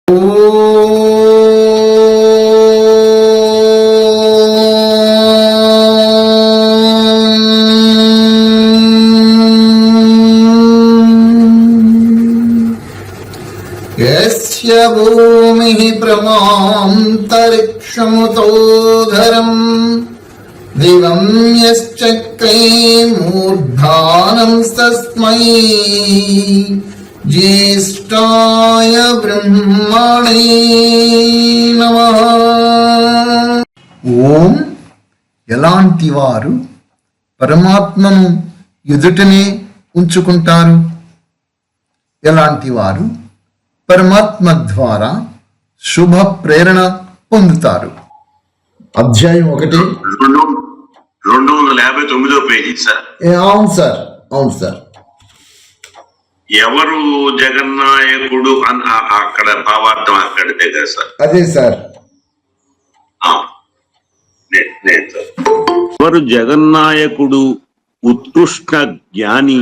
యస్య భూమిః ప్రమాంతరిక్షముతో ధరం దివం యశ్చక్రే మూర్ధానం తస్మై జ్యేష్ఠాయ బ్రహ్మణే నమః. ఓం ఎలాంటి వారు పరమాత్మను ఎదుటనే ఉంచుకుంటారు? ఎలాంటి వారు పరమాత్మ ద్వారా శుభ ప్రేరణ పొందుతారు? అధ్యాయం 1 259వ పేజీ సార్. అవును సార్, అవును సార్. ఎవరు జగన్నాయకుడు అని అక్కడ భావార్థం అక్కడితే కదా సార్? అదే సార్. ఎవరు జగన్నాయకుడు, ఉత్కృష్ట జ్ఞాని,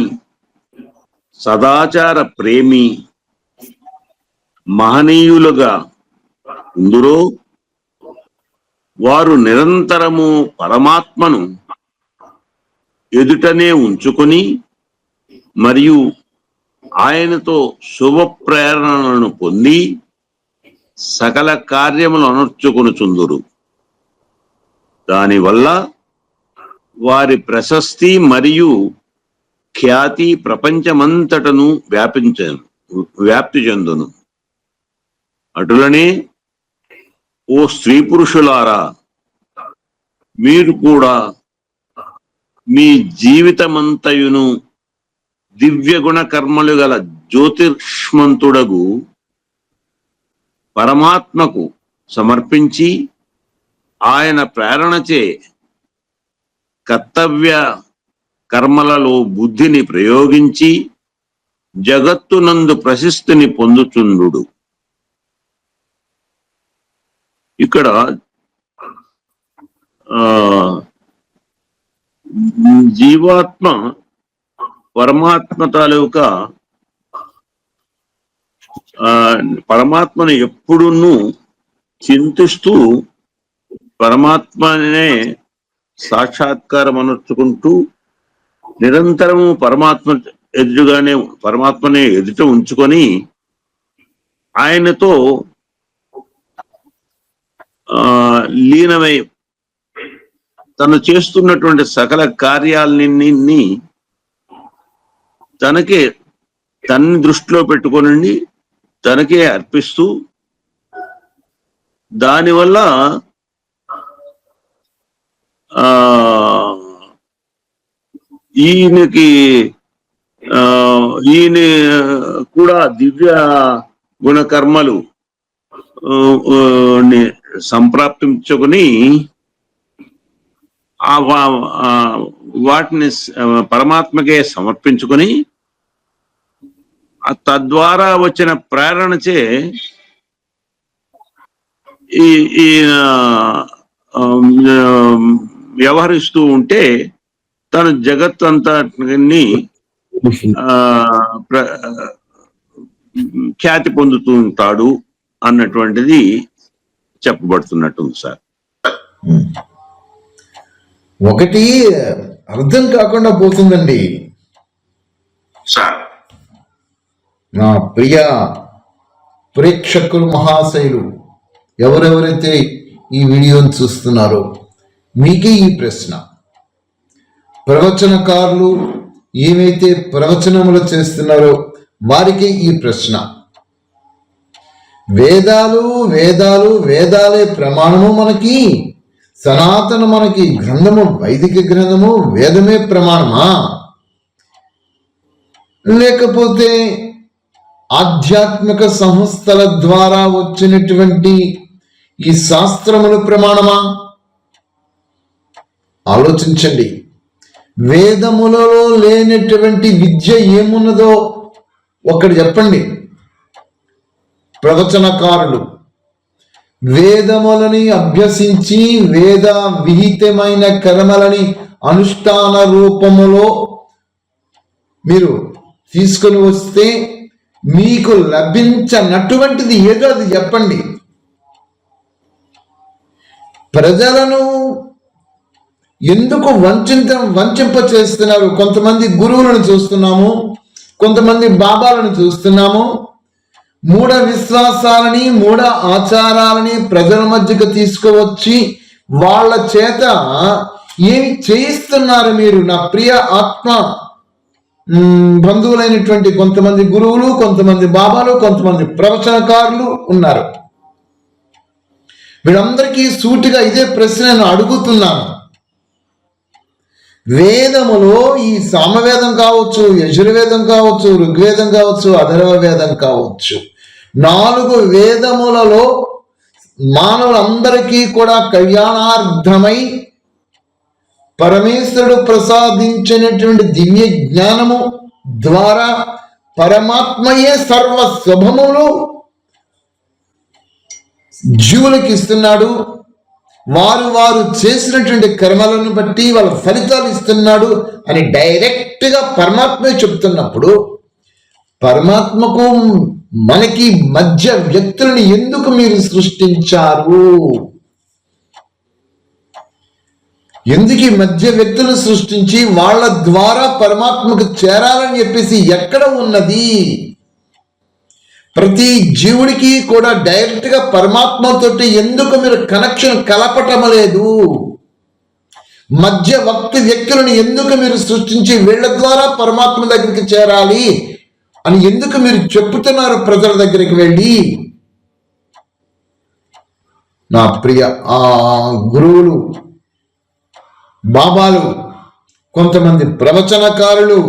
సదాచార ప్రేమి, మహనీయులుగా ఉందురో వారు నిరంతరము పరమాత్మను ఎదుటనే ఉంచుకొని మరియు ఆయనతో శుభ ప్రేరణలను పొంది సకల కార్యములు అనర్చుకొనుచుందురు. దానివల్ల వారి ప్రశస్తి మరియు ఖ్యాతి ప్రపంచమంతటను వ్యాప్తి చెందును. అటులనే ఓ స్త్రీ పురుషులారా, మీరు కూడా మీ జీవితమంతయును దివ్య గుణ కర్మలు గల జ్యోతిష్మంతుడగు పరమాత్మకు సమర్పించి ఆయన ప్రేరణచే కర్తవ్య కర్మలలో బుద్ధిని ప్రయోగించి జగత్తునందు ప్రశస్తిని పొందుచుండు. ఇక్కడ జీవాత్మ పరమాత్మ తాలూకా పరమాత్మను ఎప్పుడును చింతిస్తూ పరమాత్మనే సాక్షాత్కారం అనర్చుకుంటూ నిరంతరము పరమాత్మనే ఎదుట ఉంచుకొని ఆయనతో లీనమై తను చేస్తున్నటువంటి సకల కార్యాలన్నీ తన్ని దృష్టిలో పెట్టుకోనండి తనకే అర్పిస్తూ దానివల్ల ఈయన కూడా దివ్య గుణకర్మలు సంప్రాప్తించుకొని వాటిని పరమాత్మకే సమర్పించుకొని తద్వారా వచ్చిన ప్రేరణచే ఈ వ్యవహరిస్తూ ఉంటే తను జగత్ అంతని ఖ్యాతి పొందుతూ ఉంటాడు అన్నటువంటిది చెప్పబడుతున్నట్టుంది సార్. ఒకటి అర్థం కాకుండా పోతుందండి సార్. నా ప్రియ ప్రేక్షకులు మహాశయులు ఎవరెవరైతే ఈ వీడియోని చూస్తున్నారో మీకే ఈ ప్రశ్న. ప్రవచనకారులు ఏమైతే ప్రవచనములు చేస్తున్నారో వారికి ఈ ప్రశ్న. వేదాలే ప్రమాణము, మనకి సనాతన మనకి గ్రంథము, వైదిక గ్రంథము వేదమే ప్రమాణమా, లేకపోతే ఆధ్యాత్మిక సంస్థల ద్వారా వచ్చినటువంటి ఈ శాస్త్రములు ప్రమాణమా? ఆలోచించండి. వేదములలో లేనటువంటి విద్య ఏమున్నదో ఒక్కటి చెప్పండి. ప్రవచనకారులు వేదములని అభ్యసించి వేద విహితమైన కర్మలని అనుష్ఠాన రూపములో మీరు తీసుకొని వస్తే మీకు లభించనటువంటిది ఏదో అది చెప్పండి. ప్రజలను ఎందుకు వంచింప చేస్తున్నారు? కొంతమంది గురువులను చూస్తున్నాము, కొంతమంది బాబాలను చూస్తున్నాము. మూఢ విశ్వాసాలని, మూఢ ఆచారాలని ప్రజల మధ్యకు తీసుకువచ్చి వాళ్ళ చేత ఏమి చేయిస్తున్నారు మీరు? నా ప్రియ ఆత్మ బంధువులైనటువంటి కొంతమంది గురువులు, కొంతమంది బాబాలు, కొంతమంది ప్రవచనకారులు ఉన్నారు. వీళ్ళందరికీ సూటిగా ఇదే ప్రశ్న నేను అడుగుతున్నాను. వేదములో ఈ సామవేదం కావచ్చు, యజుర్వేదం కావచ్చు, ఋగ్వేదం కావచ్చు, అథర్వ వేదం కావచ్చు, 4 వేదములలో మానవులందరికీ కూడా కళ్యాణార్థమై పరమేశ్వరుడు ప్రసాదించినటువంటి దివ్య జ్ఞానము ద్వారా పరమాత్మయే సర్వస్వభములు జీవులకు ఇస్తున్నాడు. వారు చేసినటువంటి కర్మలను బట్టి వాళ్ళ ఫలితాలు ఇస్తున్నాడు అని డైరెక్ట్ గా పరమాత్మే చెప్తున్నప్పుడు, పరమాత్మకు మనకి మధ్య వ్యక్తులను ఎందుకు మీరు సృష్టించారు? ఎందుకు ఈ మధ్య వ్యక్తులను సృష్టించి వాళ్ళ ద్వారా పరమాత్మకు చేరాలని చెప్పేసి ఎక్కడ ఉన్నది? ప్రతి జీవుడికి కూడా డైరెక్ట్ గా పరమాత్మతో ఎందుకు మీరు కనెక్షన్ కలపటం లేదు? మధ్య వ్యక్తులను ఎందుకు మీరు సృష్టించి వీళ్ళ ద్వారా పరమాత్మ దగ్గరికి చేరాలి అని ఎందుకు మీరు చెప్పుతున్నారు ప్రజల దగ్గరికి వెళ్ళి? నా ప్రియ గురువులు, బాబాలు, కొంతమంది ప్రవచనకారులు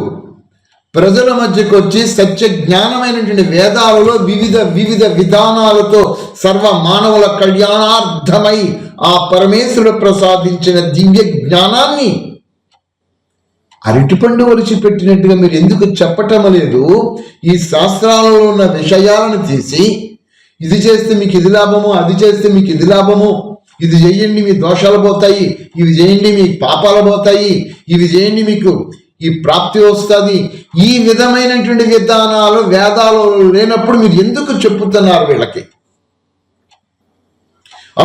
ప్రజల మధ్యకు వచ్చి సత్య జ్ఞానమైనటువంటి వేదాలలో వివిధ విధానాలతో సర్వ మానవుల కళ్యాణార్థమై ఆ పరమేశ్వరుడు ప్రసాదించిన దివ్య జ్ఞానాన్ని అరటిపండు ఒలిచి పెట్టినట్టుగా మీరు ఎందుకు చెప్పటం లేదు? ఈ శాస్త్రాలలో ఉన్న విషయాలను తీసి ఇది చేస్తే మీకు ఇది లాభము, అది చేస్తే మీకు ఇది లాభము, ఇది చేయండి మీ దోషాలు పోతాయి, ఇవి చేయండి మీ పాపాలు పోతాయి, ఇవి చేయండి మీకు ఈ ప్రాప్తి వస్తుంది, ఈ విధమైనటువంటి విధానాలు వేదాలు లేనప్పుడు మీరు ఎందుకు చెప్పుతున్నారు వీళ్ళకి?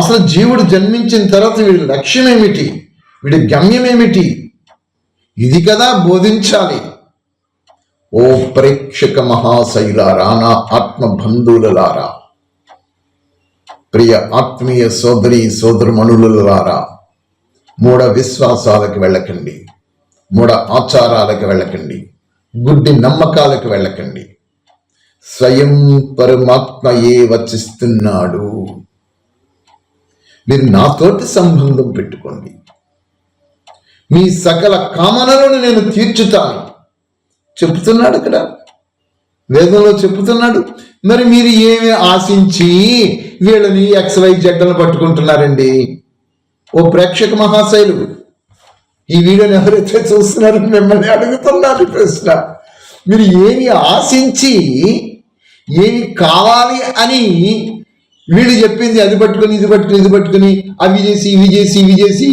అసలు జీవుడు జన్మించిన తర్వాత వీడి లక్ష్యం ఏమిటి? వీడి గమ్యం ఏమిటి? ఇది కదా బోధించాలి. ఓ ప్రేక్షక మహాశైలారా, నా ఆత్మ బంధువులారా, ప్రియ ఆత్మీయ సోదరి సోదరుమణులారా, మూఢ విశ్వాసాలకు వెళ్ళకండి, మూఢ ఆచారాలకు వెళ్ళకండి, గుడ్డి నమ్మకాలకు వెళ్ళకండి. స్వయం పరమాత్మయే వచిస్తున్నాడు. మీరు నాతోటి సంబంధం పెట్టుకోండి, మీ సకల కామనలను నేను తీర్చుతాను చెప్తున్నాడు. అక్కడ వేదంలో చెప్తున్నాడు. మరి మీరు ఏమి ఆశించి వీళ్ళని XYZ పట్టుకుంటున్నారండి? ఓ ప్రేక్షక మహాశైలు, ఈ వీడియోని ఎవరైతే చూస్తున్నారో మిమ్మల్ని అడుగుతున్నారు ప్రశ్న. మీరు ఏమి ఆశించి ఏమి కావాలి అని వీళ్ళు చెప్పింది అది పట్టుకొని ఇది పట్టుకుని ఇది పట్టుకుని అవి చేసి ఇవి చేసి ఇవి చేసి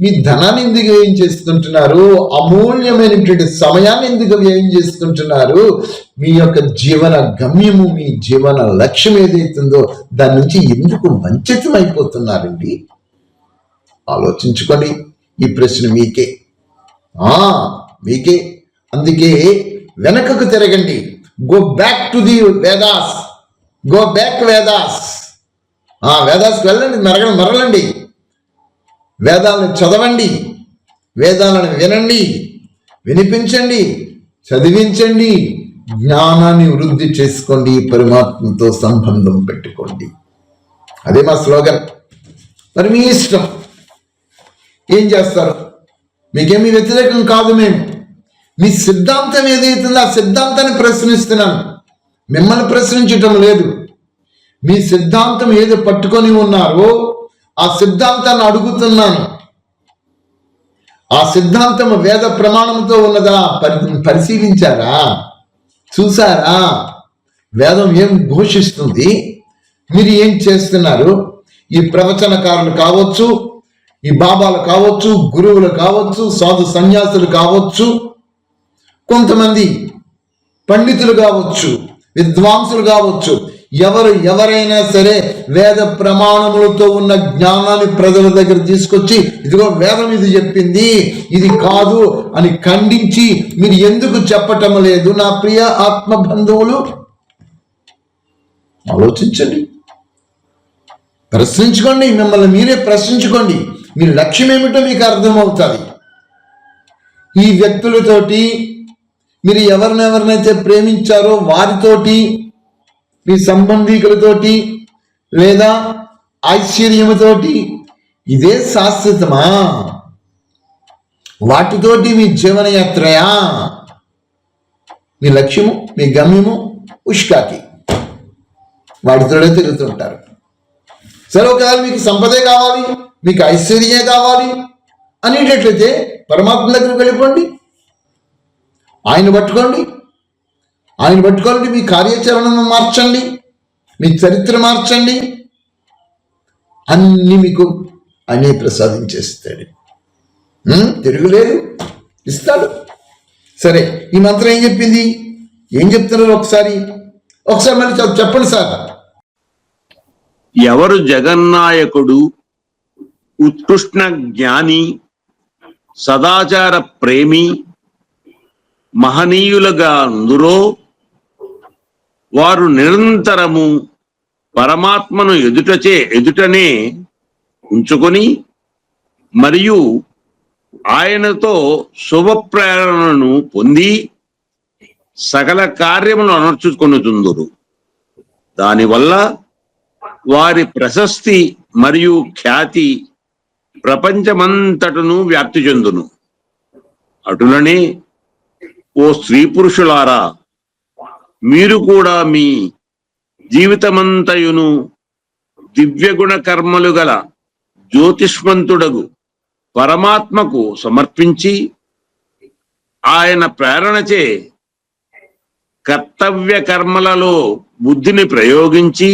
మీ ధనాన్ని ఎందుకు వ్యయం చేసుకుంటున్నారు? అమూల్యమైనటువంటి సమయాన్ని ఎందుకు వ్యయం చేసుకుంటున్నారు? మీ యొక్క జీవన గమ్యము, మీ జీవన లక్ష్యం ఏదైతుందో దాని నుంచి ఎందుకు వంచితం అయిపోతున్నారండి? ఆలోచించుకోండి. ఈ ప్రశ్న మీకే, మీకే. అందుకే వెనకకు తిరగండి. Go back to the Vedas, go back Vedas. వేదాస్కి వెళ్ళండి, మరలండి, వేదాలను చదవండి, వేదాలను వినండి, వినిపించండి, చదివించండి, జ్ఞానాన్ని వృద్ధి చేసుకోండి, పరమాత్మతో సంబంధం పెట్టుకోండి. అదే మా స్లోగన్. మరి మీ ఇష్టం ఏం చేస్తారు? మీకేమీ వ్యతిరేకం కాదు. మేము మీ సిద్ధాంతం ఏదైతుందో ఆ సిద్ధాంతాన్ని ప్రశ్నిస్తున్నాను, మిమ్మల్ని ప్రశ్నించటం లేదు. మీ సిద్ధాంతం ఏది పట్టుకొని ఉన్నారో ఆ సిద్ధాంతాన్ని అడుగుతున్నాను. ఆ సిద్ధాంతం వేద ప్రమాణంతో ఉన్నదా? పరిశీలించారా? చూసారా? వేదం ఏం ఘోషిస్తుంది? మీరు ఏం చేస్తున్నారు? ఈ ప్రవచనకారులు కావచ్చు, ఈ బాబాలు కావచ్చు, గురువులు కావచ్చు, సాధు సన్యాసులు కావచ్చు, కొంతమంది పండితులు కావచ్చు, విద్వాంసులు కావచ్చు, ఎవరైనా సరే వేద ప్రమాణములతో ఉన్న జ్ఞానాన్ని ప్రజల దగ్గర తీసుకొచ్చి ఇదిగో వేదం ఇది చెప్పింది, ఇది కాదు అని ఖండించి మీరు ఎందుకు చెప్పటం లేదు నా ప్రియ ఆత్మ బంధువులు? ఆలోచించండి, ప్రశ్నించుకోండి, మిమ్మల్ని మీరే ప్రశ్నించుకోండి. మీ లక్ష్యం ఏమిటో మీకు అర్థమవుతుంది. ఈ వ్యక్తులతోటి మీరు ఎవరినైతే ప్రేమించారో వారితోటి, మీ సంబంధీకులతోటి లేదా ఐశ్వర్యముతోటి ఇదే శాశ్వతమా? వాటితోటి మీ జీవనయాత్రయా? మీ లక్ష్యము, మీ గమ్యము ఉష్కాకి, వాటితోనే తిరుగుతుంటారు. సరే, ఒకవేళ మీకు సంపదే కావాలి, మీకు ఐశ్వర్యమే కావాలి అనేటట్లయితే పరమాత్మ దగ్గరికి వెళ్ళిపోండి, ఆయన పట్టుకోండి. మీ కార్యాచరణను మార్చండి, మీ చరిత్ర మార్చండి, అన్ని మీకు అనే ప్రసాదించేస్తాడు. తిరుగులేదు, ఇస్తాడు. సరే, ఈ మంత్రం ఏం చెప్పింది, ఏం చెప్తున్నారు ఒకసారి మళ్ళీ చెప్పండి సార్. ఎవరు జగన్నాయకుడు, ఉత్కృష్ణ జ్ఞాని, సదాచార ప్రేమి, మహనీయులుగా అందురో వారు నిరంతరము పరమాత్మను ఎదుటనే ఉంచుకొని మరియు ఆయనతో శుభప్రేరణను పొంది సకల కార్యములు అనర్చుకొనుచుందురు. దానివల్ల వారి ప్రశస్తి మరియు ఖ్యాతి ప్రపంచమంతటను వ్యాప్తి చెందును. అటులనే ఓ స్త్రీ పురుషులారా, మీరు కూడా మీ జీవితమంతయును దివ్యగుణ కర్మలు గల జ్యోతిష్మంతుడగు పరమాత్మకు సమర్పించి ఆయన ప్రేరణచే కర్తవ్య కర్మలలో బుద్ధిని ప్రయోగించి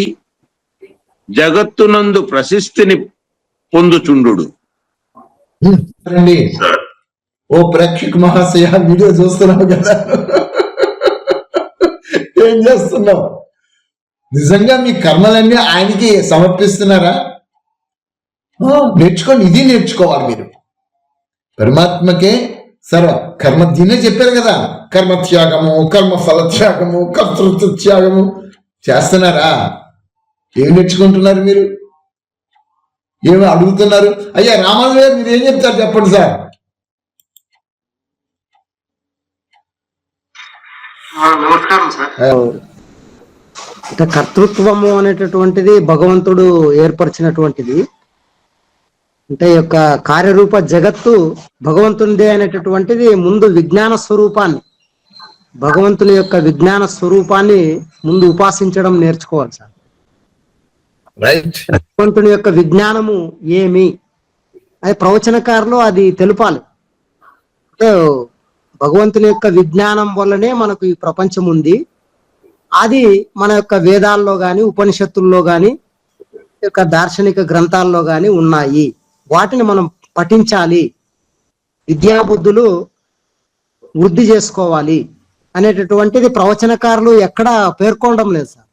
జగత్తునందు ప్రశస్తిని పొందుచుండు. ఓ ప్రేక్షక మహాశయ, వీడియో చూస్తున్నావు కదా, ఏం చేస్తున్నావు? నిజంగా మీ కర్మలన్నీ ఆయనకి సమర్పిస్తున్నారా? నేర్చుకోండి, ఇది నేర్చుకోవాలి మీరు. పరమాత్మకే సర్వ కర్మ, దీన్నే చెప్పారు కదా, కర్మ త్యాగము, కర్మ ఫల త్యాగము, కర్తృత్వ త్యాగము చేస్తున్నారా? ఏం నేర్చుకుంటున్నారు మీరు? ఏమి అడుగుతున్నారు? అయ్యా రామాజు గారు, మీరు ఏం చెప్తారు చెప్పండి సార్. నమస్కారం సార్. అంటే కర్తృత్వము అనేటటువంటిది భగవంతుడు ఏర్పరిచినటువంటిది. అంటే యొక్క కార్యరూప జగత్తు భగవంతునిదే అనేటటువంటిది ముందు విజ్ఞాన స్వరూపాన్ని, భగవంతుని యొక్క విజ్ఞాన స్వరూపాన్ని ముందు ఉపాసించడం నేర్చుకోవాలి సార్. భగవంతుని యొక్క విజ్ఞానము ఏమి అది ప్రవచనకారులు అది తెలుపాలి. అంటే భగవంతుని యొక్క విజ్ఞానం వల్లనే మనకు ఈ ప్రపంచం ఉంది. అది మన యొక్క వేదాల్లో గాని, ఉపనిషత్తుల్లో గాని, యొక్క దార్శనిక గ్రంథాల్లో గాని ఉన్నాయి. వాటిని మనం పఠించాలి, విద్యాబుద్ధులు వృద్ధి చేసుకోవాలి అనేటటువంటిది ప్రవచనకారులు ఎక్కడ పేర్కొనడం లేదు సార్.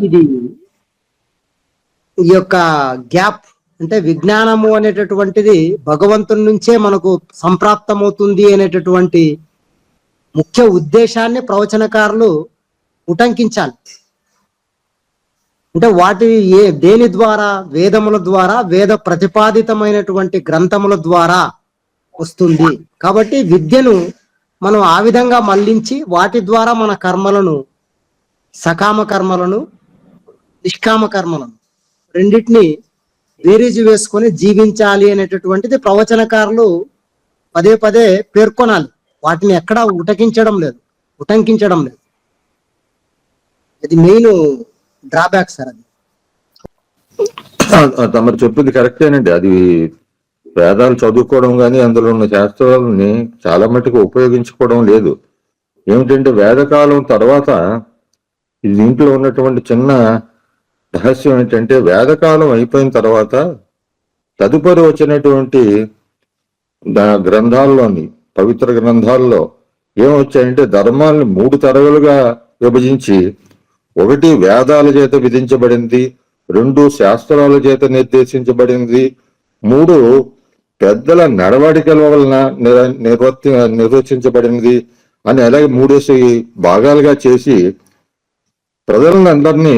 ఇది ఈ యొక్క గ్యాప్, అంటే విజ్ఞానము అనేటటువంటిది భగవంతుని నుంచే మనకు సంప్రాప్తమవుతుంది అనేటటువంటి ముఖ్య ఉద్దేశాన్ని ప్రవచనకారులు ఉటంకించాలి. అంటే వాటి దేని ద్వారా? వేదముల ద్వారా, వేద ప్రతిపాదితమైనటువంటి గ్రంథముల ద్వారా వస్తుంది. కాబట్టి విద్యను మనం ఆ విధంగా మళ్లించి వాటి ద్వారా మన కర్మలను, సకామ కర్మలను, నిష్కామ కర్మలను రెండింటిని బేరీజు వేసుకొని జీవించాలి అనేటటువంటిది ప్రవచనకారులు పదే పదే పేర్కొనాలి. వాటిని ఎక్కడా ఉటంకించడం లేదు. ఇది మెయిన్ డ్రాబ్యాక్ సార్. అది తమరు చెప్పింది కరెక్టేనండి. అది వేదాలు చదువుకోవడం కానీ అందులో ఉన్న శాస్త్రాలని చాలా మట్టుకు ఉపయోగించుకోవడం లేదు. ఏమిటంటే వేదకాలం తర్వాత దీంట్లో ఉన్నటువంటి చిన్న రహస్యం ఏంటంటే, వేదకాలం అయిపోయిన తర్వాత తదుపరి వచ్చినటువంటి గ్రంథాల్లోని, పవిత్ర గ్రంథాల్లో ఏమొచ్చాయంటే ధర్మాలను 3 తరగలుగా విభజించి, 1 వేదాల చేత విధించబడింది, 2 శాస్త్రాల చేత నిర్దేశించబడింది, 3 పెద్దల నడవడికల వలన నిర్వచించబడింది అని అలాగే 3 భాగాలుగా చేసి ప్రజలందరినీ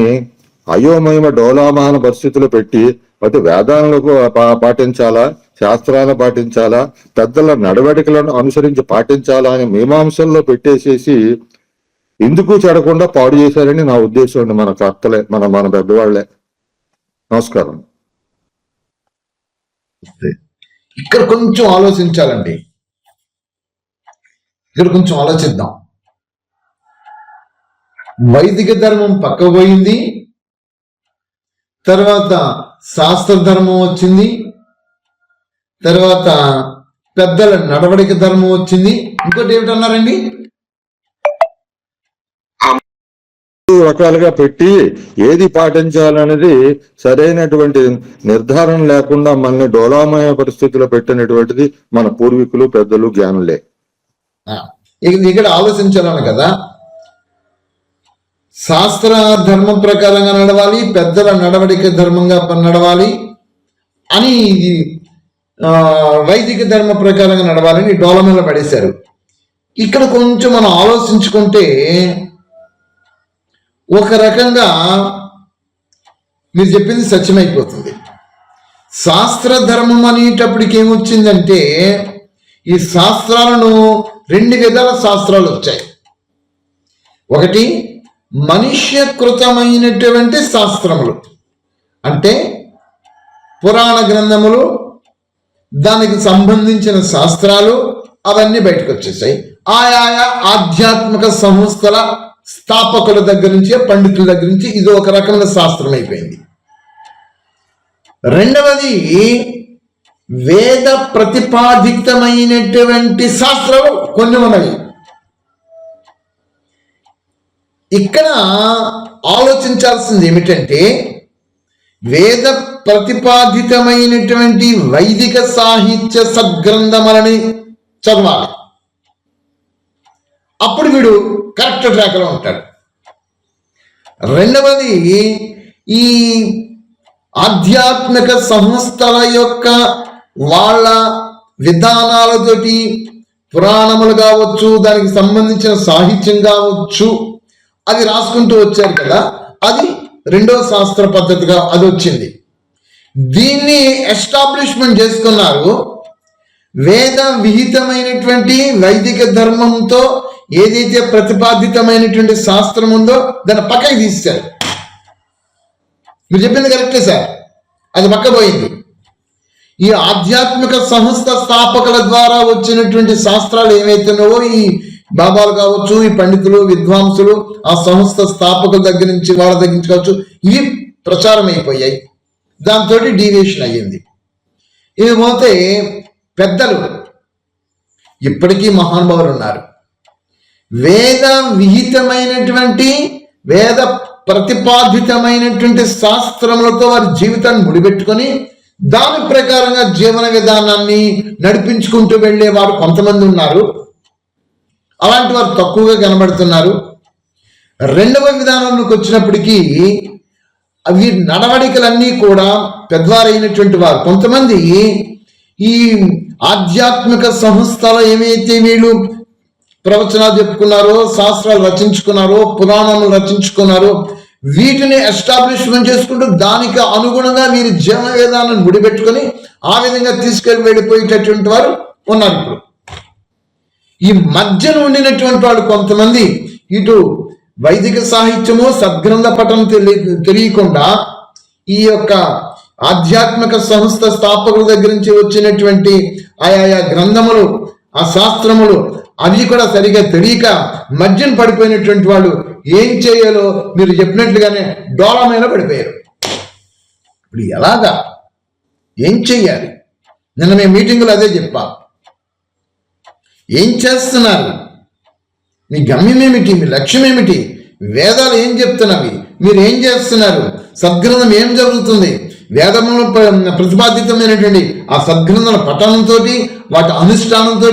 అయోమయమ డోలామాన పరిస్థితులు పెట్టి అటు వేదాలకు పాటించాలా, శాస్త్రాలను పాటించాలా, పెద్దల నడవడికలను అనుసరించి పాటించాలా అని మీమాంసల్లో పెట్టేసేసి ఎందుకు చెడకుండా పాడు చేశారని నా ఉద్దేశం అండి. మన కర్తలే, మన పెద్దవాళ్లే. నమస్కారం. ఇక్కడ కొంచెం ఆలోచించాలండి, ఇక్కడ కొంచెం ఆలోచిద్దాం. వైదిక ధర్మం పక్క పోయింది, తర్వాత శాస్త్ర ధర్మం వచ్చింది, తర్వాత పెద్దల నడవడిక ధర్మం వచ్చింది, ఇంకోటి ఏమిటన్నారండి? రకాలుగా పెట్టి ఏది పాటించాలనేది సరైనటువంటి నిర్ధారణ లేకుండా మనల్ని డోలామయ పరిస్థితిలో పెట్టినటువంటిది మన పూర్వీకులు, పెద్దలు, జ్ఞానులే. ఇక్కడ ఆలోచించాలని కదా, శాస్త్ర ధర్మం ప్రకారంగా నడవాలి, పెద్దల నడవడిక ధర్మంగా నడవాలి అని వైదిక ధర్మ ప్రకారంగా నడవాలని డోలమేలో పడేశారు. ఇక్కడ కొంచెం మనం ఆలోచించుకుంటే ఒక రకంగా మీరు చెప్పింది సత్యమైపోతుంది. శాస్త్ర ధర్మం అనేటప్పటికి ఏమొచ్చిందంటే ఈ శాస్త్రాలను 2 విధాల శాస్త్రాలు వచ్చాయి. ఒకటి మనుష్యకృతమైనటువంటి శాస్త్రములు, అంటే పురాణ గ్రంథములు, దానికి సంబంధించిన శాస్త్రాలు అవన్నీ బయటకు వచ్చేసాయి. ఆయా ఆధ్యాత్మిక సంస్థల స్థాపకుల దగ్గర నుంచి, పండితుల దగ్గర నుంచి ఇది ఒక రకమైన శాస్త్రం అయిపోయింది. రెండవది వేద ప్రతిపాదితమైనటువంటి శాస్త్రాలు కొన్ని ఉన్నాయి. ఇక్కడ ఆలోచించాల్సింది ఏమిటంటే వేద ప్రతిపాదితమైనటువంటి వైదిక సాహిత్య సద్గ్రంథములని చదవాలి, అప్పుడు వీడు కరెక్ట్ ట్రాక్ లో ఉంటాడు. రెండవది ఈ ఆధ్యాత్మిక సంస్థల యొక్క వాళ్ళ విధానాలతోటి పురాణములు కావచ్చు, దానికి సంబంధించిన సాహిత్యం కావచ్చు, అది రాసుకుంటూ వచ్చారు కదా, అది 2వ శాస్త్ర పద్ధతిగా అది వచ్చింది. దీన్ని ఎస్టాబ్లిష్మెంట్ చేసుకున్నారు. వేద విహితమైనటువంటి వైదిక ధర్మంతో ఏదైతే ప్రతిపాదితమైనటువంటి శాస్త్రం ఉందో దాన్ని పక్కకి తీశారు. మీరు చెప్పింది కరెక్టే సార్, అది పక్క పోయింది. ఈ ఆధ్యాత్మిక సంస్థ స్థాపకుల ద్వారా వచ్చినటువంటి శాస్త్రాలు ఏవైతున్నావో ఈ బాబాలు కావచ్చు, ఈ పండితులు, విద్వాంసులు, ఆ సంస్థ స్థాపకుల దగ్గర నుంచి వాళ్ళ దగ్గర నుంచి కావచ్చు, ఇవి ప్రచారం అయిపోయాయి. దాంతో డీవియేషన్ అయ్యింది. ఇది పోతే పెద్దలు ఇప్పటికీ మహానుభావులు ఉన్నారు. వేద విహితమైనటువంటి వేద ప్రతిపాదితమైనటువంటి శాస్త్రములతో వారి జీవితాన్ని ముడిపెట్టుకొని దాని ప్రకారంగా జీవన విధానాన్ని నడిపించుకుంటూ వెళ్ళే వారు కొంతమంది ఉన్నారు. అలాంటి వారు తక్కువగా కనబడుతున్నారు. రెండవ విధానంలోకి వచ్చినప్పటికీ అవి నడవడికలన్నీ కూడా పెద్దవారైనటువంటి వారు కొంతమంది ఈ ఆధ్యాత్మిక సంస్థలు ఏమైతే వీళ్ళు ప్రవచనాలు చెప్పుకున్నారో, శాస్త్రాలు రచించుకున్నారో, పురాణాలు రచించుకున్నారో, వీటిని ఎస్టాబ్లిష్మెంట్ చేసుకుంటూ దానికి అనుగుణంగా వీరి జీవన విధానాన్ని ముడిపెట్టుకొని ఆ విధంగా తీసుకెళ్ళి వెళ్ళిపోయేటటువంటి వారు ఉన్నారు. ఇప్పుడు ఈ మధ్యన ఉండినటువంటి వాళ్ళు కొంతమంది ఇటు వైదిక సాహిత్యము, సద్గ్రంథ పఠనం తెలియకుండా ఈ యొక్క ఆధ్యాత్మిక సంస్థ స్థాపకుల దగ్గర నుంచి వచ్చినటువంటి ఆయా గ్రంథములు, ఆ శాస్త్రములు అవి కూడా సరిగా తెలియక మధ్యన పడిపోయినటువంటి వాళ్ళు ఏం చేయాలో మీరు చెప్పినట్లుగానే డోలమైన పడిపోయారు. ఇప్పుడు ఎలాగా, ఏం చెయ్యాలి? నిన్న మేము మీటింగులో అదే చెప్పా. ఏం చేస్తున్నారు? మీ గమ్యం ఏమిటి? మీ లక్ష్యం ఏమిటి? వేదాలు ఏం చెప్తున్నవి? మీరు ఏం చేస్తున్నారు? సద్గ్రంథం ఏం జరుగుతుంది? వేదములు ప్రతిపాదితమైనటువంటి ఆ సద్గ్రంథాల పఠనంతో, వాటి అనుష్ఠానంతో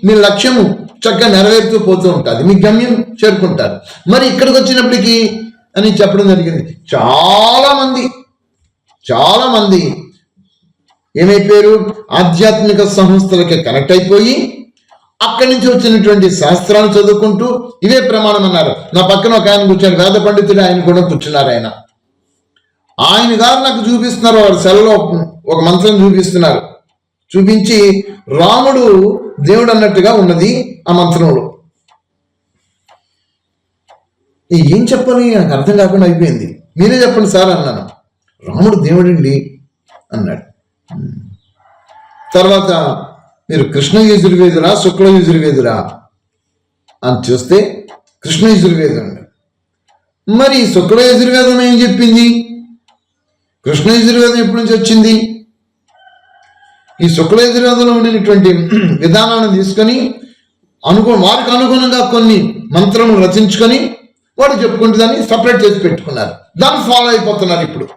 మీ లక్ష్యము చక్కగా నెరవేరుతూ పోతూ ఉంటుంది, మీ గమ్యం చేరుకుంటారు. మరి ఇక్కడికి వచ్చినప్పటికీ అని చెప్పడం జరిగింది. చాలా మంది ఏమైపోయారు, ఆధ్యాత్మిక సంస్థలకి కనెక్ట్ అయిపోయి అక్కడి నుంచి వచ్చినటువంటి శాస్త్రాలు చదువుకుంటూ ఇవే ప్రమాణం అన్నారు. నా పక్కన ఒక ఆయన కూర్చొని వేద పండితుడు, ఆయన కూడా కూర్చున్నారు. ఆయన గారు నాకు చూపిస్తున్నారు, వారి సెలలో ఒక మంత్రం చూపిస్తున్నారు. చూపించి రాముడు దేవుడు అన్నట్టుగా ఉన్నది ఆ మంత్రంలో. ఏం చెప్పాలి నాకు అర్థం కాకుండా అయిపోయింది. మీరే చెప్పండి సార్ అన్నాను. రాముడు దేవుడండి అన్నాడు. తర్వాత మీరు కృష్ణ యజుర్వేదురా శుక్ల యజుర్వేదురా అని చూస్తే కృష్ణ యజుర్వేదం. మరి శుక్ల యజుర్వేదం ఏం చెప్పింది? కృష్ణ యజుర్వేదం ఎప్పటి నుంచి వచ్చింది? ఈ శుక్ల యజుర్వేదంలో ఉండినటువంటి విధానాన్ని తీసుకొని వారికి అనుగుణంగా కొన్ని మంత్రములు రచించుకొని వాడు చెప్పుకుంటే దాన్ని సపరేట్ చేసి పెట్టుకున్నారు. దాన్ని ఫాలో అయిపోతున్నారు ఇప్పుడు.